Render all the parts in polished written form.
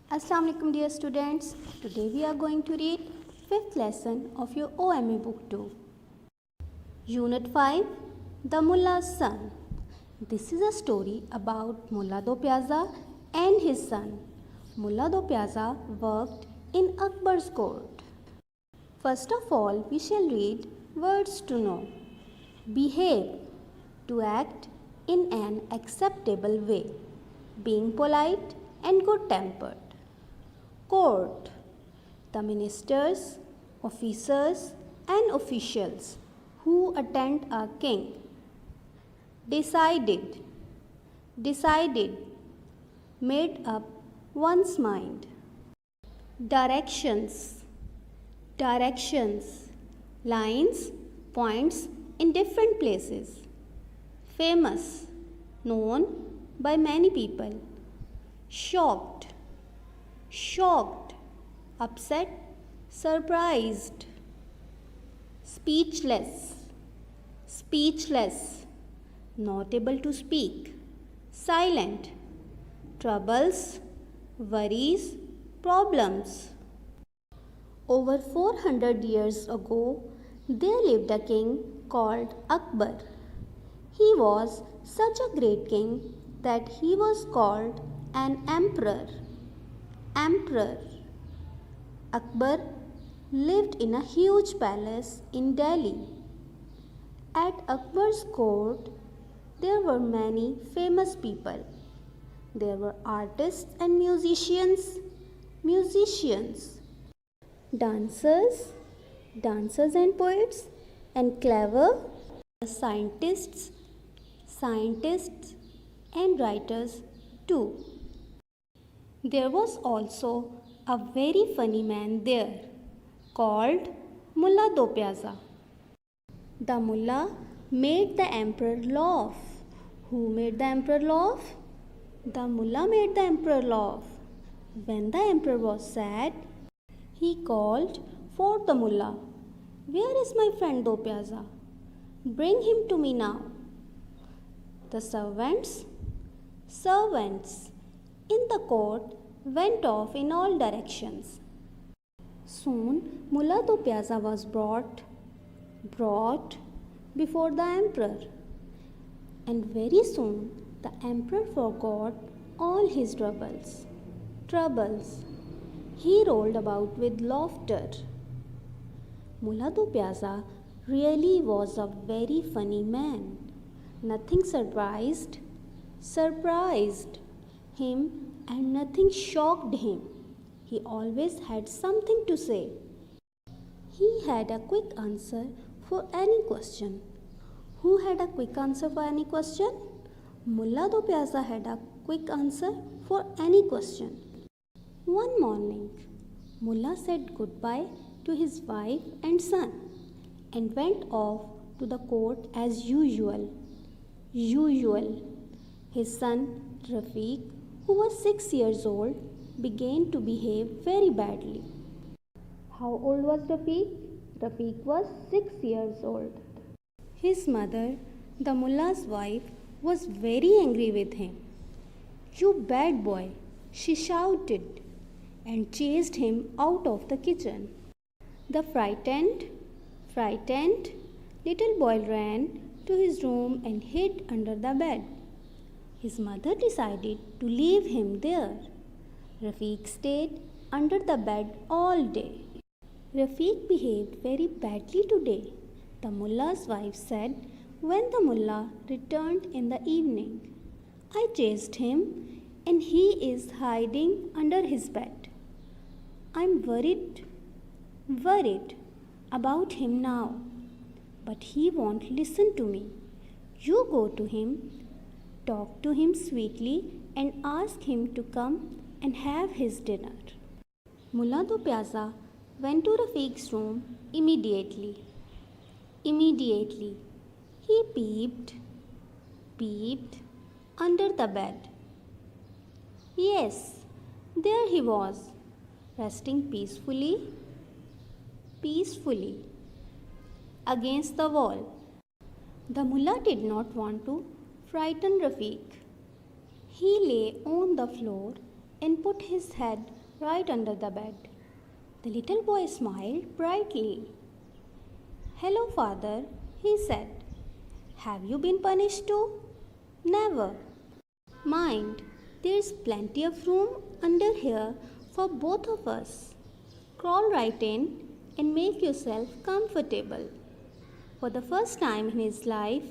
Assalamu alaikum dear students. Today we are going to read 5th lesson of your OMA book 2. Unit 5 The Mullah's Son. This is a story about Mullah Do Pyaza and his son. Mullah Do Pyaza worked in Akbar's court. First of all, we shall read words to know. Behave, to act in an acceptable way, being polite and good-tempered. Court, the ministers, officers and officials who attend a king. Decided, made up one's mind. Directions, lines, points in different places. Famous, known by many people. Shocked, upset, surprised. Speechless, not able to speak. Silent, troubles, worries, problems. Over 400 years ago, there lived a king called Akbar. He was such a great king that he was called an emperor. Akbar lived in a huge palace in Delhi. At Akbar's court, there were many famous people. There were artists and musicians, dancers and poets, and clever scientists and writers too. There was also a very funny man there called Mullah Do Pyaza. The mullah made the emperor laugh. Who made the emperor laugh? The mullah made the emperor laugh. When the emperor was sad, he called for the mullah. Where is my friend Do Pyaza? Bring him to me now. The servants in the court went off in all directions. Soon Mullah Do Pyaza was brought before the emperor, and very soon the emperor forgot all his troubles. He rolled about with laughter. Mullah Do Pyaza really was a very funny man. Nothing surprised him and nothing shocked him. He always had something to say. He had a quick answer for any question. Who had a quick answer for any question? Mullah Do Pyaza had a quick answer for any question. One morning, Mullah said goodbye to his wife and son and went off to the court as usual. His son Rafiq, who was 6 years old, began to behave very badly. How old was Rafiq? Rafiq was 6 years old. His mother, the mullah's wife, was very angry with him. "You bad boy," she shouted and chased him out of the kitchen. The frightened little boy ran to his room and hid under the bed. His mother decided to leave him there. Rafiq stayed under the bed all day. Rafiq behaved very badly today, the mullah's wife said when the mullah returned in the evening. "I chased him and he is hiding under his bed. I'm worried about him now, but he won't listen to me. You go to him, talk to him sweetly and ask him to come and have his dinner." Mullah Do Pyaza went to Rafiq's room immediately. He peeped under the bed. Yes, there he was, resting peacefully against the wall. The mullah did not want to frighten Rafiq. He lay on the floor and put his head right under the bed. The little boy smiled brightly. "Hello, father," he said. "Have you been punished too?" "Never." "Mind, there's plenty of room under here for both of us. Crawl right in and make yourself comfortable." For the first time in his life,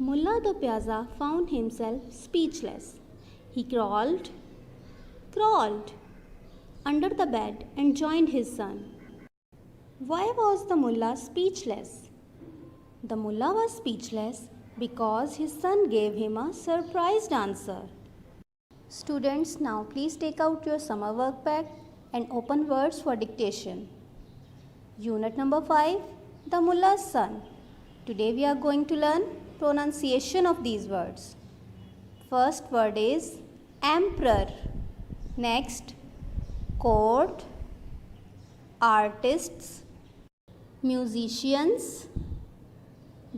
Mullah Do Pyaza found himself speechless. He crawled under the bed and joined his son. Why was the mullah speechless? The mullah was speechless because his son gave him a surprised answer. Students, now please take out your summer work pack and open words for dictation. Unit number 5, the mullah's son. Today we are going to learn pronunciation of these words. First word is emperor. Next, court, artists, musicians,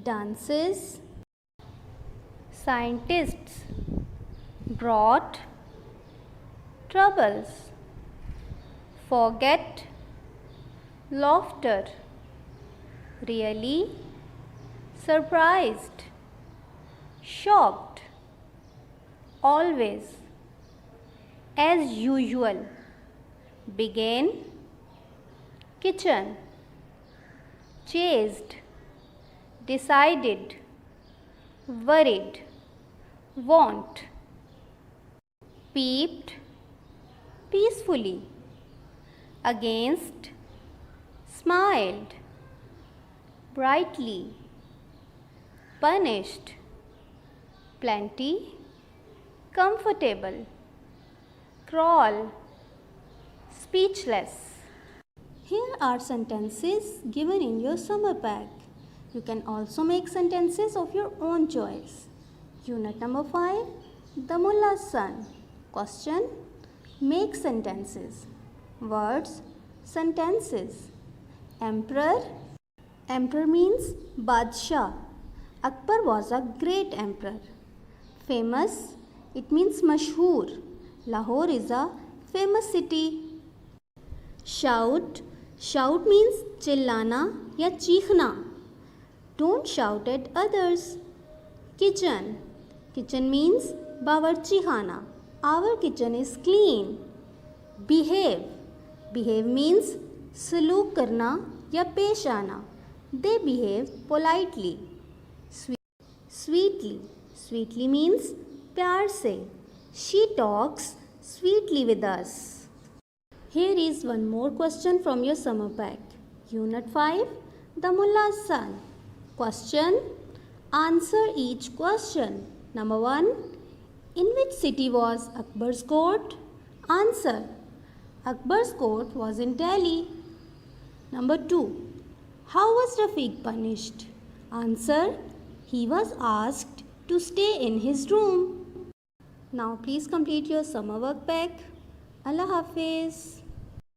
dances, scientists, brought, troubles, forget, laughter, really, surprised, shocked, always, as usual, began, kitchen, chased, decided, worried, want, peeped, peacefully, against, smiled, brightly, punished, plenty, comfortable, crawl, speechless. Here are sentences given in your summer pack. You can also make sentences of your own choice. Unit number 5, the mullah's son. Question, make sentences. Words, sentences. Emperor. Emperor means Badshah. Akbar was a great emperor. Famous, it means mashhoor. Lahore is a famous city. Shout. Shout means chillana ya chiekhna. Don't shout at others. Kitchen. Kitchen means bawarchi khana. Our kitchen is clean. Behave. Behave means सलूक करना या पेश आना. They behave politely. Sweetly. Sweetly means प्यार से. She talks sweetly with us. Here is one more question from your summer pack. Unit 5, the mullah's son. Question, answer each question. Number 1, in which city was Akbar's court? Answer, Akbar's court was in Delhi. Number 2, how was Rafiq punished? Answer, he was asked to stay in his room. Now please complete your summer work pack. Allah Hafiz.